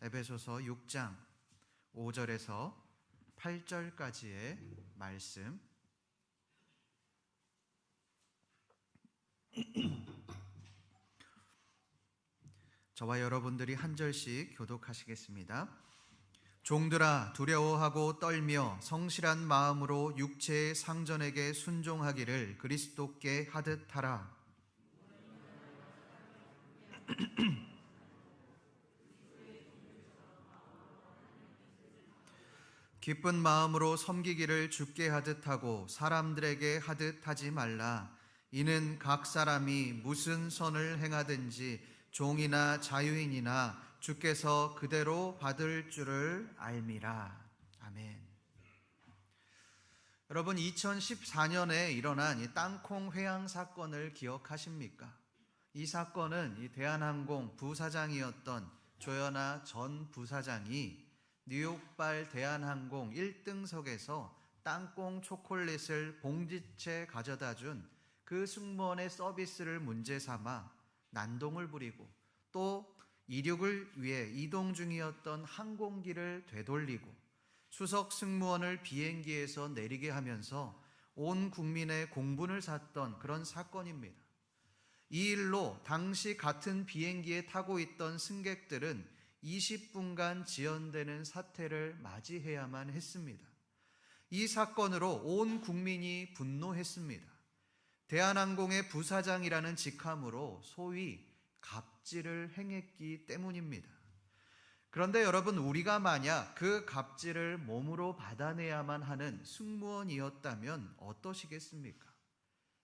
에베소서 6장 5절에서 8절까지의 말씀, 저와 여러분들이 한 절씩 교독하시겠습니다. 종들아, 두려워하고 떨며 성실한 마음으로 육체의 상전에게 순종하기를 그리스도께 하듯 하라. 기쁜 마음으로 섬기기를 주께 하듯 하고 사람들에게 하듯 하지 말라. 이는 각 사람이 무슨 선을 행하든지 종이나 자유인이나 주께서 그대로 받을 줄을 알미라. 아멘. 여러분, 2014년에 일어난 이 땅콩 회항 사건을 기억하십니까? 이 사건은 이 대한항공 부사장이었던 조현아 전 부사장이 뉴욕발 대한항공 1등석에서 땅콩 초콜릿을 봉지채 가져다 준 그 승무원의 서비스를 문제 삼아 난동을 부리고, 또 이륙을 위해 이동 중이었던 항공기를 되돌리고 수석 승무원을 비행기에서 내리게 하면서 온 국민의 공분을 샀던 그런 사건입니다. 이 일로 당시 같은 비행기에 타고 있던 승객들은 20분간 지연되는 사태를 맞이해야만 했습니다. 이 사건으로 온 국민이 분노했습니다. 대한항공의 부사장이라는 직함으로 소위 갑질을 행했기 때문입니다. 그런데 여러분, 우리가 만약 그 갑질을 몸으로 받아내야만 하는 승무원이었다면 어떠시겠습니까?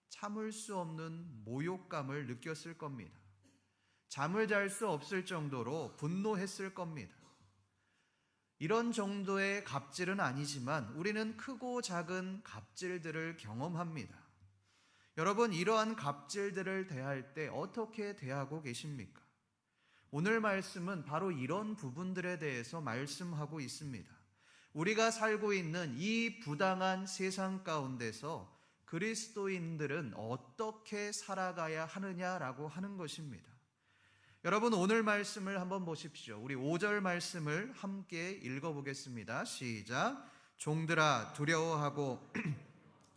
참을 수 없는 모욕감을 느꼈을 겁니다. 잠을 잘 수 없을 정도로 분노했을 겁니다. 이런 정도의 갑질은 아니지만 우리는 크고 작은 갑질들을 경험합니다. 여러분, 이러한 갑질들을 대할 때 어떻게 대하고 계십니까? 오늘 말씀은 바로 이런 부분들에 대해서 말씀하고 있습니다. 우리가 살고 있는 이 부당한 세상 가운데서 그리스도인들은 어떻게 살아가야 하느냐라고 하는 것입니다. 여러분, 오늘 말씀을 한번 보십시오. 우리 5절 말씀을 함께 읽어보겠습니다. 시작. 종들아, 두려워하고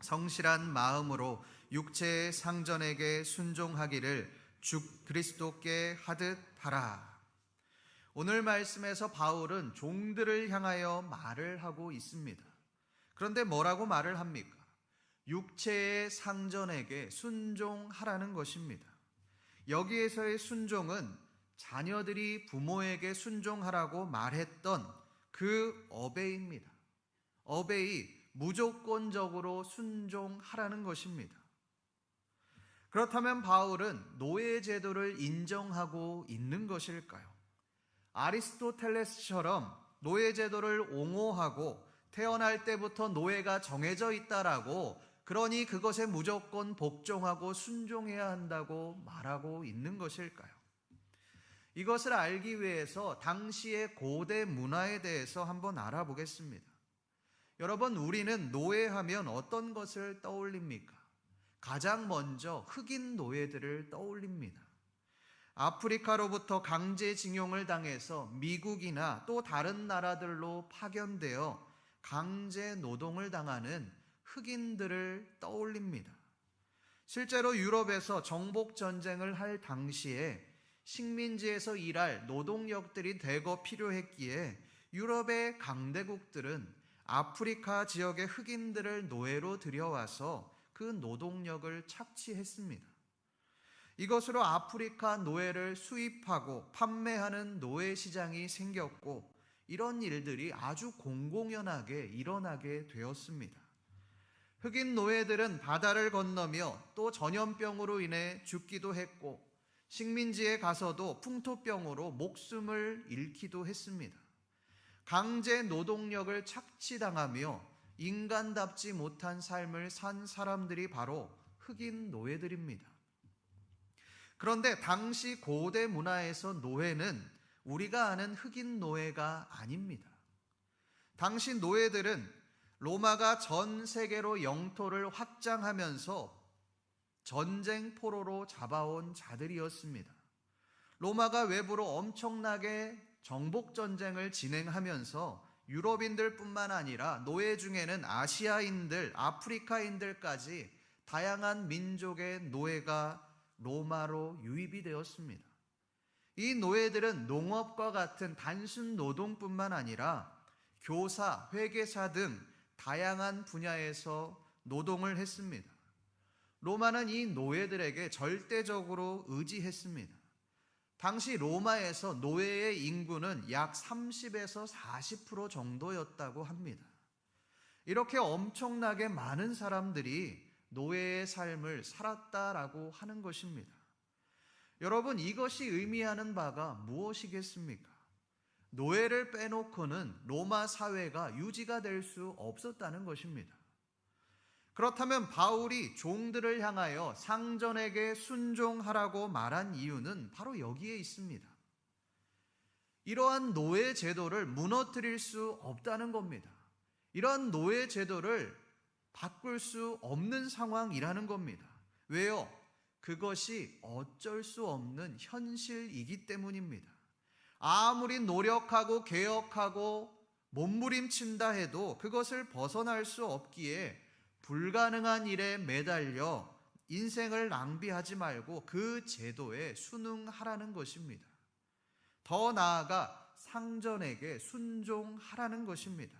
성실한 마음으로 육체의 상전에게 순종하기를 주 그리스도께 하듯 하라. 오늘 말씀에서 바울은 종들을 향하여 말을 하고 있습니다. 그런데 뭐라고 말을 합니까? 육체의 상전에게 순종하라는 것입니다. 여기에서의 순종은 자녀들이 부모에게 순종하라고 말했던 그 어베이입니다. 어베이, 무조건적으로 순종하라는 것입니다. 그렇다면 바울은 노예 제도를 인정하고 있는 것일까요? 아리스토텔레스처럼 노예 제도를 옹호하고 태어날 때부터 노예가 정해져 있다라고, 그러니 그것에 무조건 복종하고 순종해야 한다고 말하고 있는 것일까요? 이것을 알기 위해서 당시의 고대 문화에 대해서 한번 알아보겠습니다. 여러분, 우리는 노예하면 어떤 것을 떠올립니까? 가장 먼저 흑인 노예들을 떠올립니다. 아프리카로부터 강제징용을 당해서 미국이나 또 다른 나라들로 파견되어 강제 노동을 당하는 흑인들을 떠올립니다. 실제로 유럽에서 정복 전쟁을 할 당시에 식민지에서 일할 노동력들이 대거 필요했기에 유럽의 강대국들은 아프리카 지역의 흑인들을 노예로 들여와서 그 노동력을 착취했습니다. 이것으로 아프리카 노예를 수입하고 판매하는 노예 시장이 생겼고, 이런 일들이 아주 공공연하게 일어나게 되었습니다. 흑인 노예들은 바다를 건너며 또 전염병으로 인해 죽기도 했고, 식민지에 가서도 풍토병으로 목숨을 잃기도 했습니다. 강제 노동력을 착취당하며 인간답지 못한 삶을 산 사람들이 바로 흑인 노예들입니다. 그런데 당시 고대 문화에서 노예는 우리가 아는 흑인 노예가 아닙니다. 당시 노예들은 로마가 전 세계로 영토를 확장하면서 전쟁 포로로 잡아온 자들이었습니다. 로마가 외부로 엄청나게 정복 전쟁을 진행하면서 유럽인들뿐만 아니라 노예 중에는 아시아인들, 아프리카인들까지 다양한 민족의 노예가 로마로 유입이 되었습니다. 이 노예들은 농업과 같은 단순 노동뿐만 아니라 교사, 회계사 등 다양한 분야에서 노동을 했습니다. 로마는 이 노예들에게 절대적으로 의지했습니다. 당시 로마에서 노예의 인구는 약 30에서 40% 정도였다고 합니다. 이렇게 엄청나게 많은 사람들이 노예의 삶을 살았다라고 하는 것입니다. 여러분, 이것이 의미하는 바가 무엇이겠습니까? 노예를 빼놓고는 로마 사회가 유지가 될 수 없었다는 것입니다. 그렇다면 바울이 종들을 향하여 상전에게 순종하라고 말한 이유는 바로 여기에 있습니다. 이러한 노예 제도를 무너뜨릴 수 없다는 겁니다. 이러한 노예 제도를 바꿀 수 없는 상황이라는 겁니다. 왜요? 그것이 어쩔 수 없는 현실이기 때문입니다. 아무리 노력하고 개혁하고 몸부림친다 해도 그것을 벗어날 수 없기에 불가능한 일에 매달려 인생을 낭비하지 말고 그 제도에 순응하라는 것입니다. 더 나아가 상전에게 순종하라는 것입니다.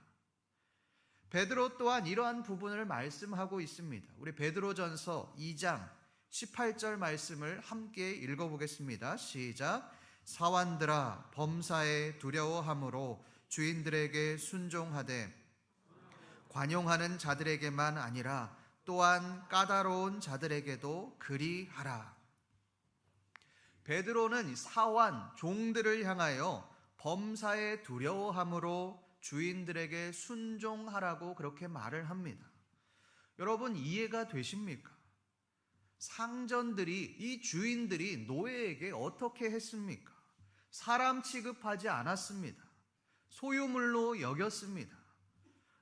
베드로 또한 이러한 부분을 말씀하고 있습니다. 우리 베드로전서 2장 18절 말씀을 함께 읽어보겠습니다. 시작. 사환들아, 범사에 두려워함으로 주인들에게 순종하되 관용하는 자들에게만 아니라 또한 까다로운 자들에게도 그리하라. 베드로는 사환, 종들을 향하여 범사에 두려워함으로 주인들에게 순종하라고 그렇게 말을 합니다. 여러분, 이해가 되십니까? 상전들이, 이 주인들이 노예에게 어떻게 했습니까? 사람 취급하지 않았습니다. 소유물로 여겼습니다.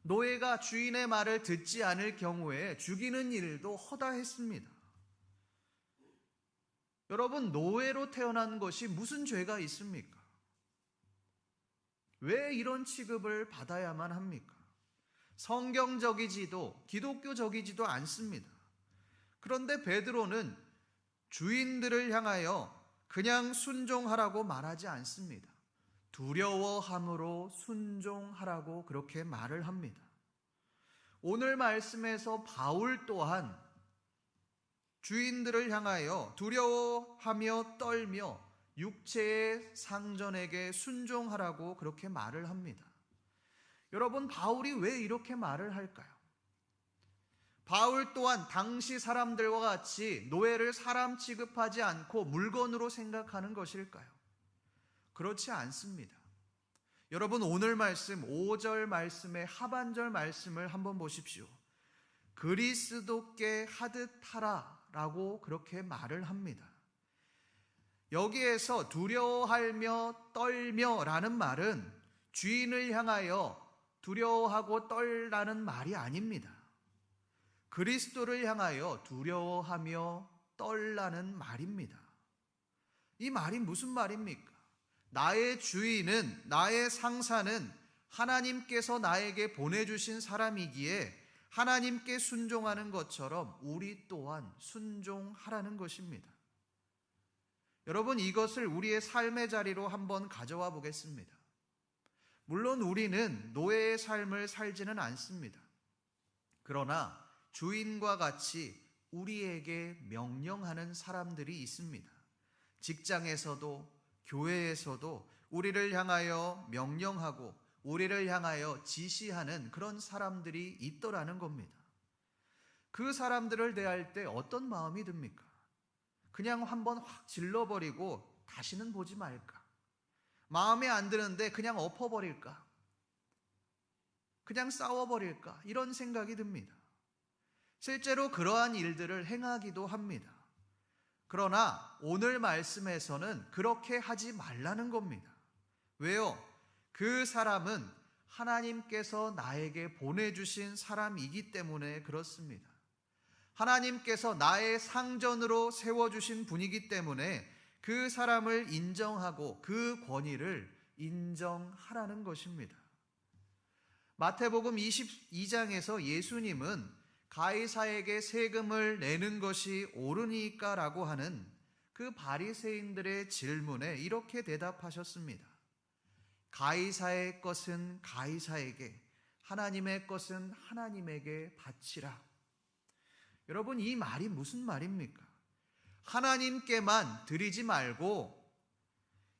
노예가 주인의 말을 듣지 않을 경우에 죽이는 일도 허다했습니다. 여러분, 노예로 태어난 것이 무슨 죄가 있습니까? 왜 이런 취급을 받아야만 합니까? 성경적이지도 기독교적이지도 않습니다. 그런데 베드로는 주인들을 향하여 그냥 순종하라고 말하지 않습니다. 두려워함으로 순종하라고 그렇게 말을 합니다. 오늘 말씀에서 바울 또한 주인들을 향하여 두려워하며 떨며 육체의 상전에게 순종하라고 그렇게 말을 합니다. 여러분, 바울이 왜 이렇게 말을 할까요? 바울 또한 당시 사람들과 같이 노예를 사람 취급하지 않고 물건으로 생각하는 것일까요? 그렇지 않습니다. 여러분, 오늘 말씀 5절 말씀의 하반절 말씀을 한번 보십시오. 그리스도께 하듯 하라 라고 그렇게 말을 합니다. 여기에서 두려워하며 떨며 라는 말은 주인을 향하여 두려워하고 떨라는 말이 아닙니다. 그리스도를 향하여 두려워하며 떨라는 말입니다. 이 말이 무슨 말입니까? 나의 주인은, 나의 상사는 하나님께서 나에게 보내주신 사람이기에 하나님께 순종하는 것처럼 우리 또한 순종하라는 것입니다. 여러분, 이것을 우리의 삶의 자리로 한번 가져와 보겠습니다. 물론 우리는 노예의 삶을 살지는 않습니다. 그러나 주인과 같이 우리에게 명령하는 사람들이 있습니다. 직장에서도 교회에서도 우리를 향하여 명령하고 우리를 향하여 지시하는 그런 사람들이 있더라는 겁니다. 그 사람들을 대할 때 어떤 마음이 듭니까? 그냥 한번 확 질러버리고 다시는 보지 말까? 마음에 안 드는데 그냥 엎어버릴까? 그냥 싸워버릴까? 이런 생각이 듭니다. 실제로 그러한 일들을 행하기도 합니다. 그러나 오늘 말씀에서는 그렇게 하지 말라는 겁니다. 왜요? 그 사람은 하나님께서 나에게 보내주신 사람이기 때문에 그렇습니다. 하나님께서 나의 상전으로 세워주신 분이기 때문에 그 사람을 인정하고 그 권위를 인정하라는 것입니다. 마태복음 22장에서 예수님은 가이사에게 세금을 내는 것이 옳으니까라고 하는 그 바리새인들의 질문에 이렇게 대답하셨습니다. 가이사의 것은 가이사에게, 하나님의 것은 하나님에게 바치라. 여러분, 이 말이 무슨 말입니까? 하나님께만 드리지 말고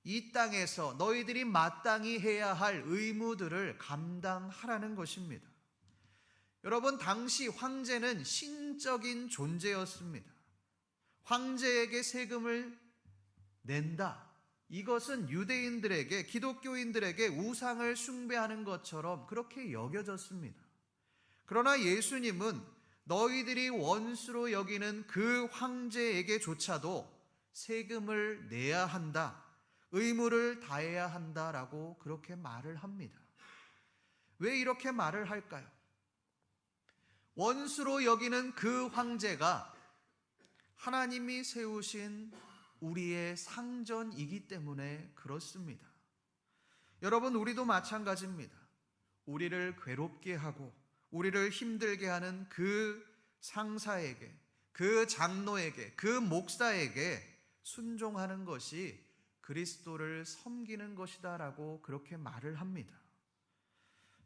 이 땅에서 너희들이 마땅히 해야 할 의무들을 감당하라는 것입니다. 여러분, 당시 황제는 신적인 존재였습니다. 황제에게 세금을 낸다. 이것은 유대인들에게, 기독교인들에게 우상을 숭배하는 것처럼 그렇게 여겨졌습니다. 그러나 예수님은 너희들이 원수로 여기는 그 황제에게조차도 세금을 내야 한다, 의무를 다해야 한다라고 그렇게 말을 합니다. 왜 이렇게 말을 할까요? 원수로 여기는 그 황제가 하나님이 세우신 우리의 상전이기 때문에 그렇습니다. 여러분, 우리도 마찬가지입니다. 우리를 괴롭게 하고 우리를 힘들게 하는 그 상사에게, 그 장로에게, 그 목사에게 순종하는 것이 그리스도를 섬기는 것이다라고 그렇게 말을 합니다.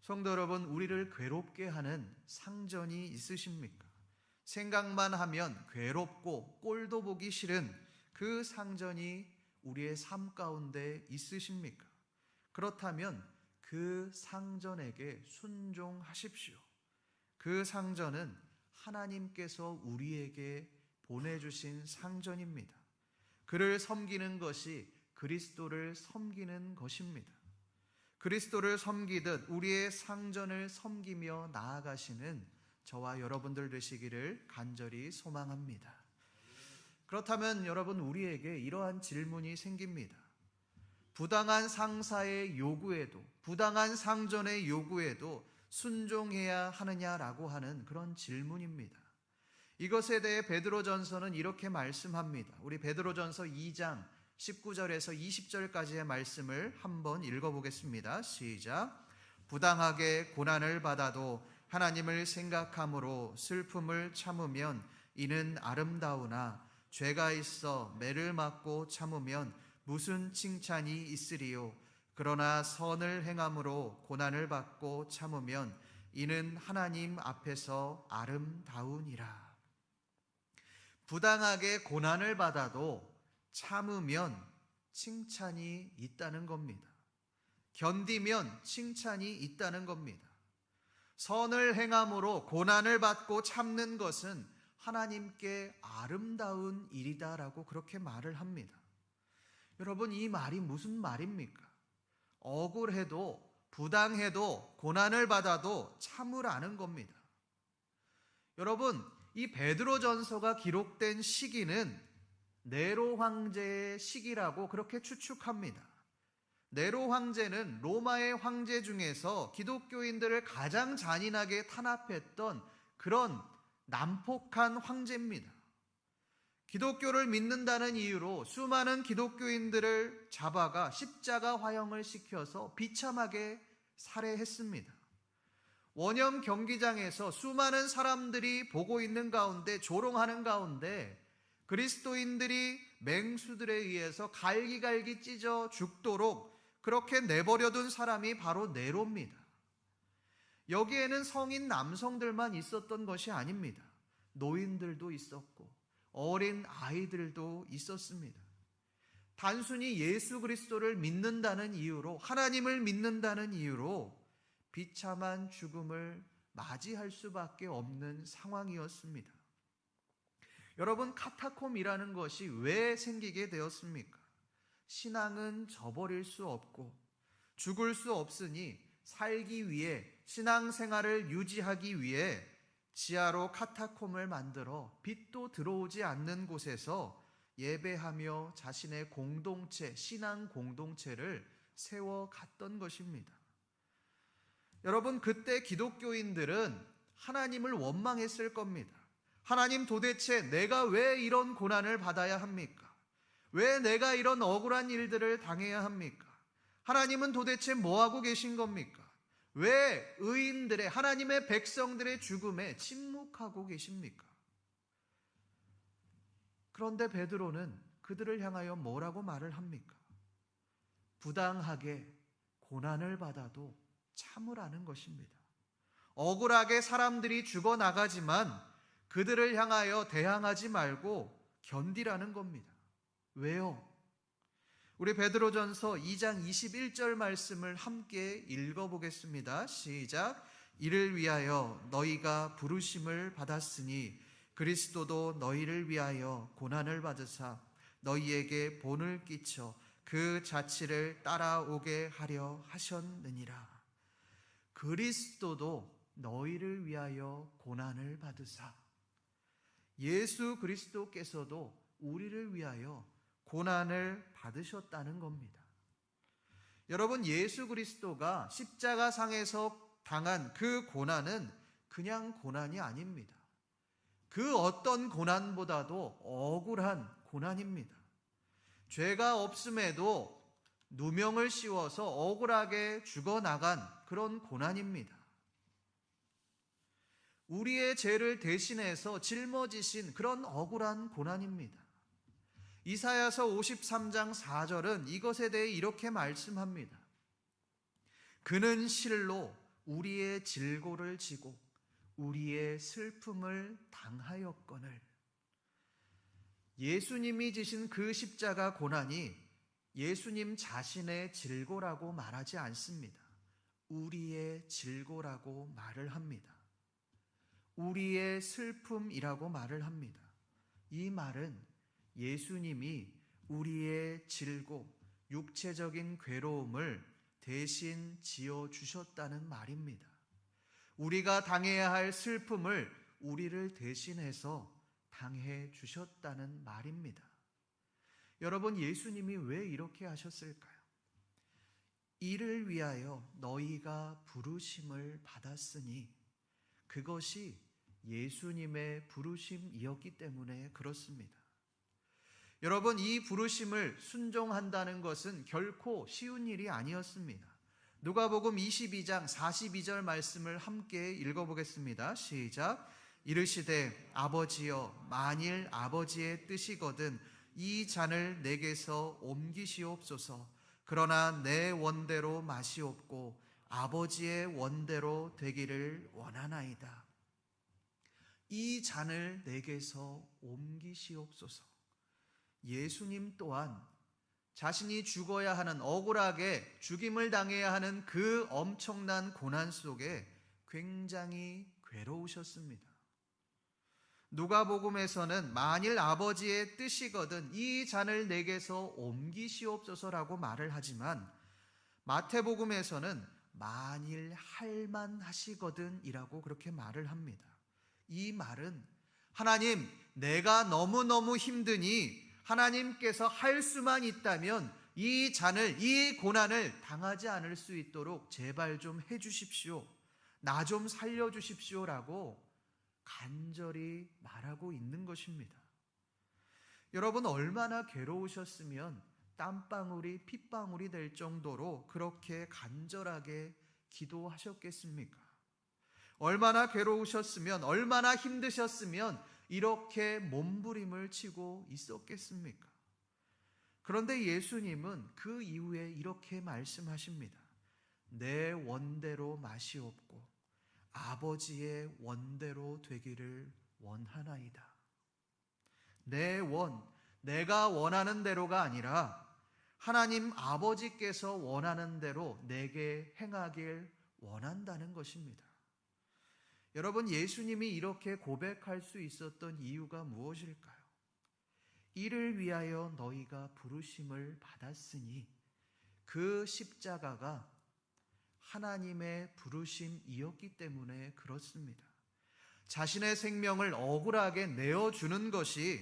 성도 여러분, 우리를 괴롭게 하는 상전이 있으십니까? 생각만 하면 괴롭고 꼴도 보기 싫은 그 상전이 우리의 삶 가운데 있으십니까? 그렇다면 그 상전에게 순종하십시오. 그 상전은 하나님께서 우리에게 보내주신 상전입니다. 그를 섬기는 것이 그리스도를 섬기는 것입니다. 그리스도를 섬기듯 우리의 상전을 섬기며 나아가시는 저와 여러분들 되시기를 간절히 소망합니다. 그렇다면 여러분, 우리에게 이러한 질문이 생깁니다. 부당한 상사의 요구에도, 부당한 상전의 요구에도 순종해야 하느냐라고 하는 그런 질문입니다. 이것에 대해 베드로전서는 이렇게 말씀합니다. 우리 베드로전서 2장 19절에서 20절까지의 말씀을 한번 읽어보겠습니다. 시작. 부당하게 고난을 받아도 하나님을 생각함으로 슬픔을 참으면 이는 아름다우나 죄가 있어 매를 맞고 참으면 무슨 칭찬이 있으리요. 그러나 선을 행함으로 고난을 받고 참으면 이는 하나님 앞에서 아름다우니라. 부당하게 고난을 받아도 참으면 칭찬이 있다는 겁니다. 견디면 칭찬이 있다는 겁니다. 선을 행함으로 고난을 받고 참는 것은 하나님께 아름다운 일이다라고 그렇게 말을 합니다. 여러분, 이 말이 무슨 말입니까? 억울해도 부당해도 고난을 받아도 참으라는 겁니다. 여러분, 이 베드로전서가 기록된 시기는 네로 황제의 시기라고 그렇게 추측합니다. 네로 황제는 로마의 황제 중에서 기독교인들을 가장 잔인하게 탄압했던 그런 난폭한 황제입니다. 기독교를 믿는다는 이유로 수많은 기독교인들을 잡아가 십자가 화형을 시켜서 비참하게 살해했습니다. 원형 경기장에서 수많은 사람들이 보고 있는 가운데, 조롱하는 가운데 그리스도인들이 맹수들에 의해서 갈기갈기 찢어 죽도록 그렇게 내버려둔 사람이 바로 네로입니다. 여기에는 성인 남성들만 있었던 것이 아닙니다. 노인들도 있었고 어린 아이들도 있었습니다. 단순히 예수 그리스도를 믿는다는 이유로, 하나님을 믿는다는 이유로 비참한 죽음을 맞이할 수밖에 없는 상황이었습니다. 여러분, 카타콤이라는 것이 왜 생기게 되었습니까? 신앙은 저버릴 수 없고 죽을 수 없으니 살기 위해, 신앙생활을 유지하기 위해 지하로 카타콤을 만들어 빛도 들어오지 않는 곳에서 예배하며 자신의 공동체, 신앙 공동체를 세워갔던 것입니다. 여러분, 그때 기독교인들은 하나님을 원망했을 겁니다. 하나님, 도대체 내가 왜 이런 고난을 받아야 합니까? 왜 내가 이런 억울한 일들을 당해야 합니까? 하나님은 도대체 뭐하고 계신 겁니까? 왜 의인들의, 하나님의 백성들의 죽음에 침묵하고 계십니까? 그런데 베드로는 그들을 향하여 뭐라고 말을 합니까? 부당하게 고난을 받아도 참으라는 것입니다. 억울하게 사람들이 죽어나가지만 그들을 향하여 대항하지 말고 견디라는 겁니다. 왜요? 우리 베드로전서 2장 21절 말씀을 함께 읽어보겠습니다. 시작. 이를 위하여 너희가 부르심을 받았으니 그리스도도 너희를 위하여 고난을 받으사 너희에게 본을 끼쳐 그 자취를 따라오게 하려 하셨느니라. 그리스도도 너희를 위하여 고난을 받으사, 예수 그리스도께서도 우리를 위하여 고난을 받으셨다는 겁니다. 여러분, 예수 그리스도가 십자가상에서 당한 그 고난은 그냥 고난이 아닙니다. 그 어떤 고난보다도 억울한 고난입니다. 죄가 없음에도 누명을 씌워서 억울하게 죽어나간 그런 고난입니다. 우리의 죄를 대신해서 짊어지신 그런 억울한 고난입니다. 이사야서 53장 4절은 이것에 대해 이렇게 말씀합니다. 그는 실로 우리의 질고를 지고 우리의 슬픔을 당하였거늘. 예수님이 지신 그 십자가 고난이 예수님 자신의 질고라고 말하지 않습니다. 우리의 질고라고 말을 합니다. 우리의 슬픔이라고 말을 합니다. 이 말은 예수님이 우리의 질고, 육체적인 괴로움을 대신 지어주셨다는 말입니다. 우리가 당해야 할 슬픔을 우리를 대신해서 당해 주셨다는 말입니다. 여러분, 예수님이 왜 이렇게 하셨을까요? 이를 위하여 너희가 부르심을 받았으니, 그것이 예수님의 부르심이었기 때문에 그렇습니다. 여러분, 이 부르심을 순종한다는 것은 결코 쉬운 일이 아니었습니다. 누가복음 22장 42절 말씀을 함께 읽어보겠습니다. 시작. 이르시되 아버지여, 만일 아버지의 뜻이거든 이 잔을 내게서 옮기시옵소서. 그러나 내 원대로 마시옵고 아버지의 원대로 되기를 원하나이다. 이 잔을 내게서 옮기시옵소서. 예수님 또한 자신이 죽어야 하는, 억울하게 죽임을 당해야 하는 그 엄청난 고난 속에 굉장히 괴로우셨습니다. 누가복음에서는 만일 아버지의 뜻이거든 이 잔을 내게서 옮기시옵소서라고 말을 하지만, 마태복음에서는 만일 할만하시거든 이라고 그렇게 말을 합니다. 이 말은 하나님, 내가 너무너무 힘드니 하나님께서 할 수만 있다면 이 잔을, 이 고난을 당하지 않을 수 있도록 제발 좀 해주십시오. 나 좀 살려주십시오라고 간절히 말하고 있는 것입니다. 여러분, 얼마나 괴로우셨으면 땀방울이 핏방울이 될 정도로 그렇게 간절하게 기도하셨겠습니까? 얼마나 괴로우셨으면, 얼마나 힘드셨으면 이렇게 몸부림을 치고 있었겠습니까? 그런데 예수님은 그 이후에 이렇게 말씀하십니다. 내 원대로 마시옵고 아버지의 원대로 되기를 원하나이다. 내 원, 내가 원하는 대로가 아니라 하나님 아버지께서 원하는 대로 내게 행하길 원한다는 것입니다. 여러분, 예수님이 이렇게 고백할 수 있었던 이유가 무엇일까요? 이를 위하여 너희가 부르심을 받았으니, 그 십자가가 하나님의 부르심이었기 때문에 그렇습니다. 자신의 생명을 억울하게 내어주는 것이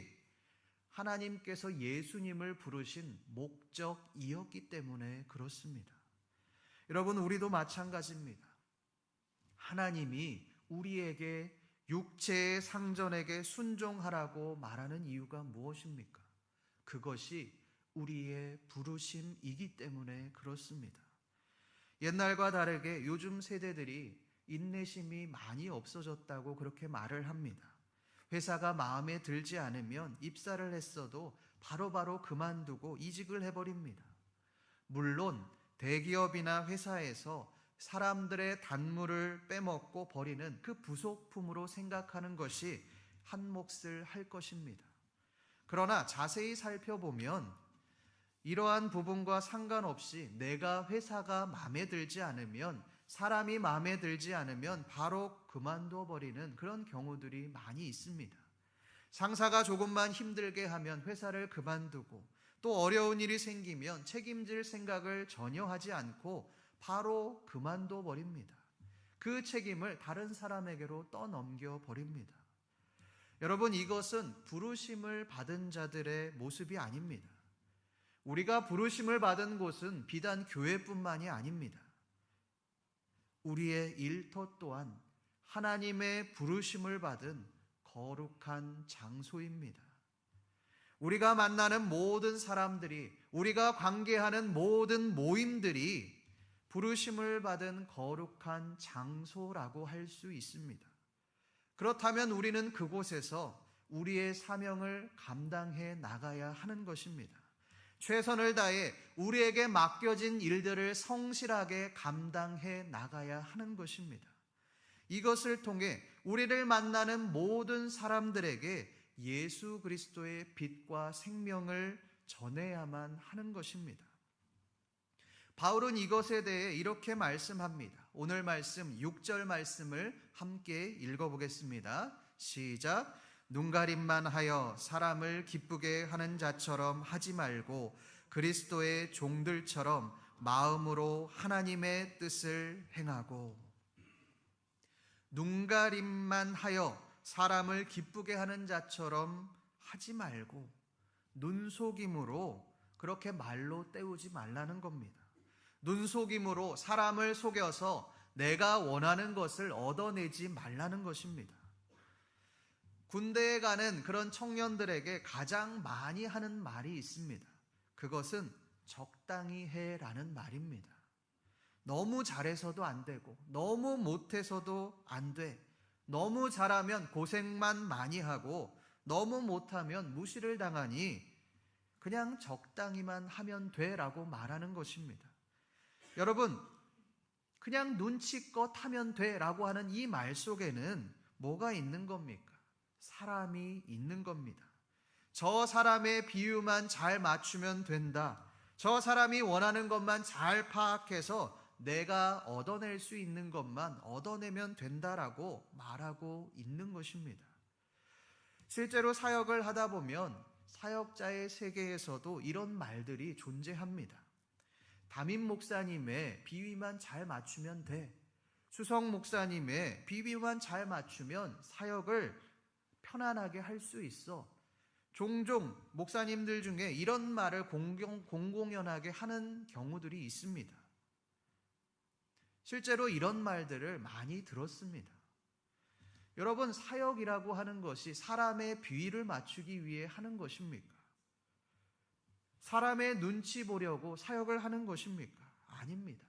하나님께서 예수님을 부르신 목적이었기 때문에 그렇습니다. 여러분, 우리도 마찬가지입니다. 하나님이 우리에게 육체의 상전에게 순종하라고 말하는 이유가 무엇입니까? 그것이 우리의 부르심이기 때문에 그렇습니다. 옛날과 다르게 요즘 세대들이 인내심이 많이 없어졌다고 그렇게 말을 합니다. 회사가 마음에 들지 않으면 입사를 했어도 바로바로 그만두고 이직을 해버립니다. 물론 대기업이나 회사에서 사람들의 단물을 빼먹고 버리는 그 부속품으로 생각하는 것이 한 몫을 할 것입니다. 그러나 자세히 살펴보면 이러한 부분과 상관없이 내가 회사가 마음에 들지 않으면, 사람이 마음에 들지 않으면 바로 그만둬 버리는 그런 경우들이 많이 있습니다. 상사가 조금만 힘들게 하면 회사를 그만두고, 또 어려운 일이 생기면 책임질 생각을 전혀 하지 않고 바로 그만둬 버립니다. 그 책임을 다른 사람에게로 떠넘겨 버립니다. 여러분, 이것은 부르심을 받은 자들의 모습이 아닙니다. 우리가 부르심을 받은 곳은 비단 교회뿐만이 아닙니다. 우리의 일터 또한 하나님의 부르심을 받은 거룩한 장소입니다. 우리가 만나는 모든 사람들이, 우리가 관계하는 모든 모임들이 부르심을 받은 거룩한 장소라고 할 수 있습니다. 그렇다면 우리는 그곳에서 우리의 사명을 감당해 나가야 하는 것입니다. 최선을 다해 우리에게 맡겨진 일들을 성실하게 감당해 나가야 하는 것입니다. 이것을 통해 우리를 만나는 모든 사람들에게 예수 그리스도의 빛과 생명을 전해야만 하는 것입니다. 바울은 이것에 대해 이렇게 말씀합니다. 오늘 말씀 6절 말씀을 함께 읽어보겠습니다. 시작. 눈가림만 하여 사람을 기쁘게 하는 자처럼 하지 말고 그리스도의 종들처럼 마음으로 하나님의 뜻을 행하고. 눈가림만 하여 사람을 기쁘게 하는 자처럼 하지 말고, 눈속임으로 그렇게 말로 때우지 말라는 겁니다. 눈속임으로 사람을 속여서 내가 원하는 것을 얻어내지 말라는 것입니다. 군대에 가는 그런 청년들에게 가장 많이 하는 말이 있습니다. 그것은 적당히 해라는 말입니다. 너무 잘해서도 안 되고, 너무 못해서도 안 돼. 너무 잘하면 고생만 많이 하고, 너무 못하면 무시를 당하니 그냥 적당히만 하면 돼라고 말하는 것입니다. 여러분, 그냥 눈치껏 하면 돼라고 하는 이 말 속에는 뭐가 있는 겁니까? 사람이 있는 겁니다. 저 사람의 비유만 잘 맞추면 된다. 저 사람이 원하는 것만 잘 파악해서 내가 얻어낼 수 있는 것만 얻어내면 된다라고 말하고 있는 것입니다. 실제로 사역을 하다 보면 사역자의 세계에서도 이런 말들이 존재합니다. 담임 목사님의 비위만 잘 맞추면 돼. 수석 목사님의 비위만 잘 맞추면 사역을 편안하게 할 수 있어. 종종 목사님들 중에 이런 말을 공공연하게 하는 경우들이 있습니다. 실제로 이런 말들을 많이 들었습니다. 여러분, 사역이라고 하는 것이 사람의 비위를 맞추기 위해 하는 것입니까? 사람의 눈치 보려고 사역을 하는 것입니까? 아닙니다.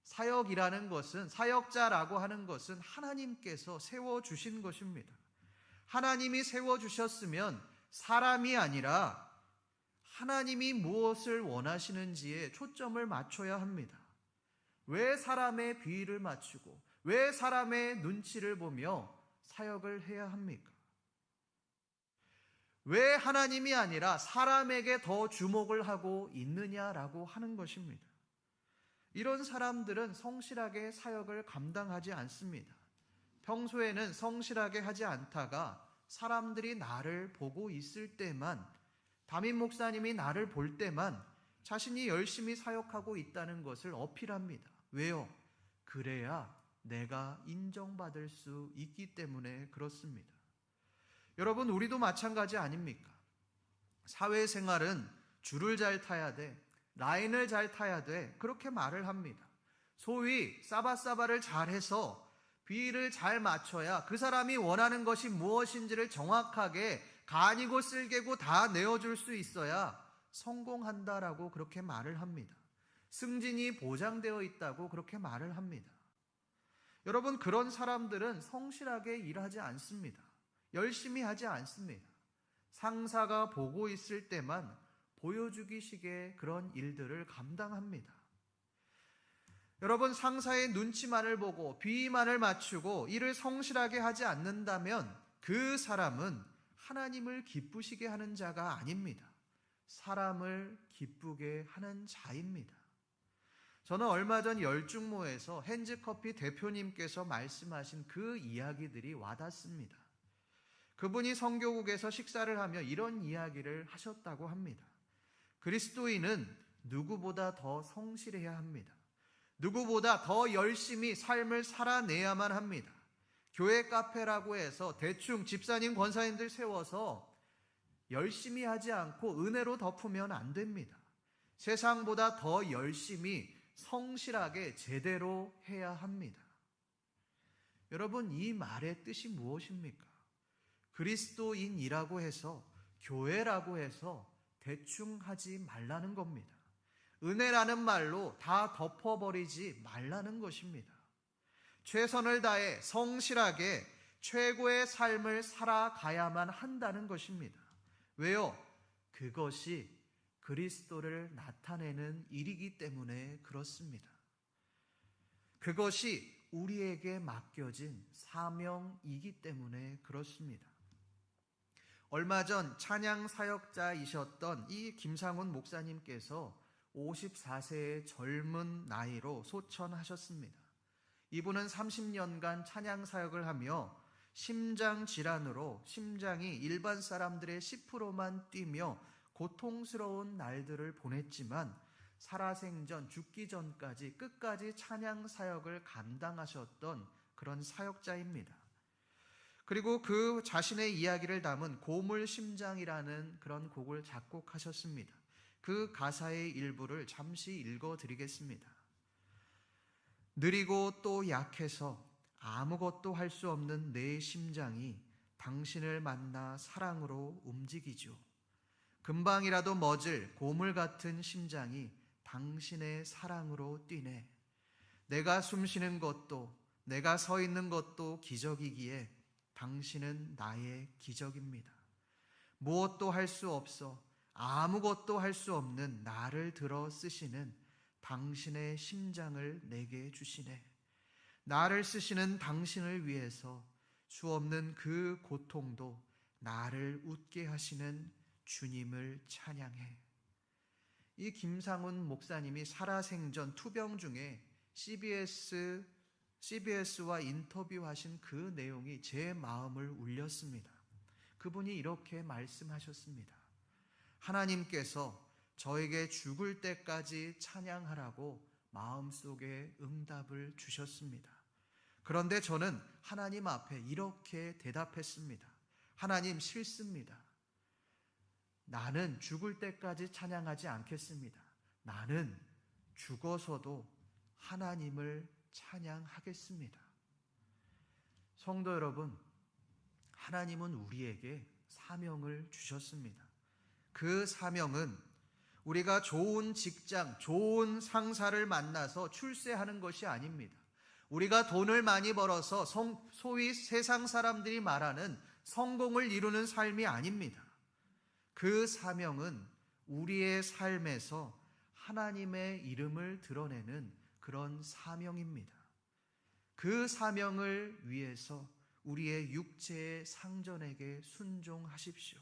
사역이라는 것은, 사역자라고 하는 것은 하나님께서 세워주신 것입니다. 하나님이 세워주셨으면 사람이 아니라 하나님이 무엇을 원하시는지에 초점을 맞춰야 합니다. 왜 사람의 비위를 맞추고, 왜 사람의 눈치를 보며 사역을 해야 합니까? 왜 하나님이 아니라 사람에게 더 주목을 하고 있느냐라고 하는 것입니다. 이런 사람들은 성실하게 사역을 감당하지 않습니다. 평소에는 성실하게 하지 않다가 사람들이 나를 보고 있을 때만, 담임 목사님이 나를 볼 때만 자신이 열심히 사역하고 있다는 것을 어필합니다. 왜요? 그래야 내가 인정받을 수 있기 때문에 그렇습니다. 여러분, 우리도 마찬가지 아닙니까? 사회생활은 줄을 잘 타야 돼, 라인을 잘 타야 돼, 그렇게 말을 합니다. 소위 싸바싸바를 잘해서 비위를 잘 맞춰야 그 사람이 원하는 것이 무엇인지를 정확하게 간이고 쓸개고 다 내어줄 수 있어야 성공한다라고 그렇게 말을 합니다. 승진이 보장되어 있다고 그렇게 말을 합니다. 여러분, 그런 사람들은 성실하게 일하지 않습니다. 열심히 하지 않습니다. 상사가 보고 있을 때만 보여주기식의 그런 일들을 감당합니다. 여러분, 상사의 눈치만을 보고 비위만을 맞추고 일을 성실하게 하지 않는다면 그 사람은 하나님을 기쁘시게 하는 자가 아닙니다. 사람을 기쁘게 하는 자입니다. 저는 얼마 전 열중모에서 핸즈커피 대표님께서 말씀하신 그 이야기들이 와닿습니다. 그분이 선교국에서 식사를 하며 이런 이야기를 하셨다고 합니다. 그리스도인은 누구보다 더 성실해야 합니다. 누구보다 더 열심히 삶을 살아내야만 합니다. 교회 카페라고 해서 대충 집사님, 권사님들 세워서 열심히 하지 않고 은혜로 덮으면 안 됩니다. 세상보다 더 열심히 성실하게 제대로 해야 합니다. 여러분, 이 말의 뜻이 무엇입니까? 그리스도인이라고 해서, 교회라고 해서 대충 하지 말라는 겁니다. 은혜라는 말로 다 덮어버리지 말라는 것입니다. 최선을 다해 성실하게 최고의 삶을 살아가야만 한다는 것입니다. 왜요? 그것이 그리스도를 나타내는 일이기 때문에 그렇습니다. 그것이 우리에게 맡겨진 사명이기 때문에 그렇습니다. 얼마 전 찬양 사역자이셨던 이 김상훈 목사님께서 54세의 젊은 나이로 소천하셨습니다. 이분은 30년간 찬양 사역을 하며 심장 질환으로 심장이 일반 사람들의 10%만 뛰며 고통스러운 날들을 보냈지만 살아생전 죽기 전까지 끝까지 찬양 사역을 감당하셨던 그런 사역자입니다. 그리고 그 자신의 이야기를 담은 고물심장이라는 그런 곡을 작곡하셨습니다. 그 가사의 일부를 잠시 읽어드리겠습니다. 느리고 또 약해서 아무것도 할 수 없는 내 심장이 당신을 만나 사랑으로 움직이죠. 금방이라도 멎을 고물 같은 심장이 당신의 사랑으로 뛰네. 내가 숨쉬는 것도 내가 서 있는 것도 기적이기에 당신은 나의 기적입니다. 무엇도 할 수 없어 아무것도 할 수 없는 나를 들어 쓰시는 당신의 심장을 내게 주시네. 나를 쓰시는 당신을 위해서 수없는 그 고통도 나를 웃게 하시는 주님을 찬양해. 이 김상훈 목사님이 살아생전 투병 중에 CBS와 인터뷰하신 그 내용이 제 마음을 울렸습니다. 그분이 이렇게 말씀하셨습니다. 하나님께서 저에게 죽을 때까지 찬양하라고 마음속에 응답을 주셨습니다. 그런데 저는 하나님 앞에 이렇게 대답했습니다. 하나님, 싫습니다. 나는 죽을 때까지 찬양하지 않겠습니다. 나는 죽어서도 하나님을 찬양하겠습니다. 성도 여러분, 하나님은 우리에게 사명을 주셨습니다. 그 사명은 우리가 좋은 직장, 좋은 상사를 만나서 출세하는 것이 아닙니다. 우리가 돈을 많이 벌어서 소위 세상 사람들이 말하는 성공을 이루는 삶이 아닙니다. 그 사명은 우리의 삶에서 하나님의 이름을 드러내는 그런 사명입니다. 그 사명을 위해서 우리의 육체의 상전에게 순종하십시오.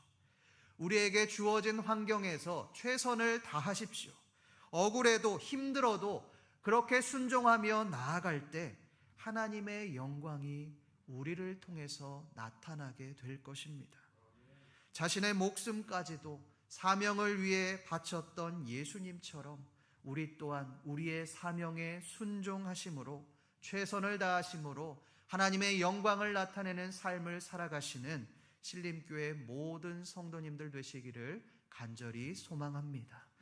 우리에게 주어진 환경에서 최선을 다하십시오. 억울해도 힘들어도 그렇게 순종하며 나아갈 때 하나님의 영광이 우리를 통해서 나타나게 될 것입니다. 자신의 목숨까지도 사명을 위해 바쳤던 예수님처럼 우리 또한 우리의 사명에 순종하심으로 최선을 다하심으로 하나님의 영광을 나타내는 삶을 살아가시는 신림교회 모든 성도님들 되시기를 간절히 소망합니다.